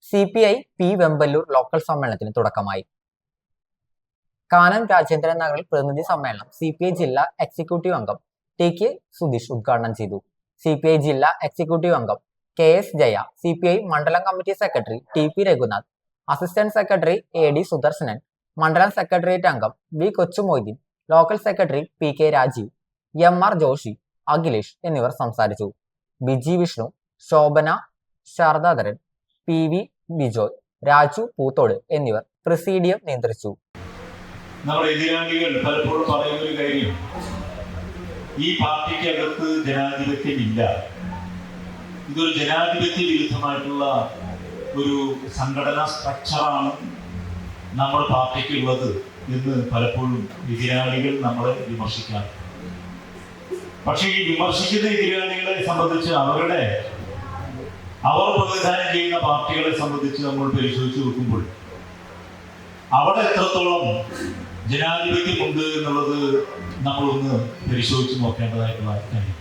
CPI P Vempallur local സമ്മേളനത്തിന് തുടക്കമായി. കാനം രാജേന്ദ്രൻ നഗറിൽ പ്രതിനിധി സമ്മേളനം CPI ജില്ലാ എക്സിക്യൂട്ടീവ് അംഗം TK സുധീഷ് ഉദ്ഘാടനം ചെയ്തു. CPI ജില്ലാ എക്സിക്യൂട്ടീവ് അംഗം KS ജയ, CPI മണ്ഡലം committee secretary TP Raghunath, assistant secretary AD Sudarshanan, മണ്ഡലം സെക്രട്ടേറിയറ്റ് അംഗം V Kochumoideen, local secretary PK Rajeev, MR Joshi, Akhilesh എന്നിവർ സംസാരിച്ചു. ബിജി വിഷ്ണു, ശോഭന ശാരദാധരൻ, PV ബിജോയ്, രാജു പൂത്തോട് എന്നിവർ പ്രസീഡിയം നിയന്ത്രിച്ചു. നമ്മുടെ എതിരാളികൾ പലപ്പോഴും പറയുന്ന ഒരു കാര്യം, ഈ പാർട്ടിക്കകത്ത് ജനാധിപത്യമില്ല, ഇതൊരു ജനാധിപത്യ വിരുദ്ധമായിട്ടുള്ള ഒരു സംഘടനാ സ്ട്രക്ചറാണ് നമ്മുടെ പാർട്ടിക്കുള്ളത് എന്ന് പലപ്പോഴും എതിരാളികൾ നമ്മളെ വിമർശിക്കാറ്. പക്ഷേ ഈ വിമർശിക്കുന്ന എതിരാളികളെ സംബന്ധിച്ച് അവർ പ്രതിനിധാനം ചെയ്യുന്ന പാർട്ടികളെ സംബന്ധിച്ച് നമ്മൾ പരിശോധിച്ച് നോക്കുമ്പോൾ അവിടെ എത്രത്തോളം ജനാധിപത്യമുണ്ട് എന്നുള്ളത് നമ്മളൊന്ന് പരിശോധിച്ച് നോക്കേണ്ടതായിട്ടുള്ള കാര്യം.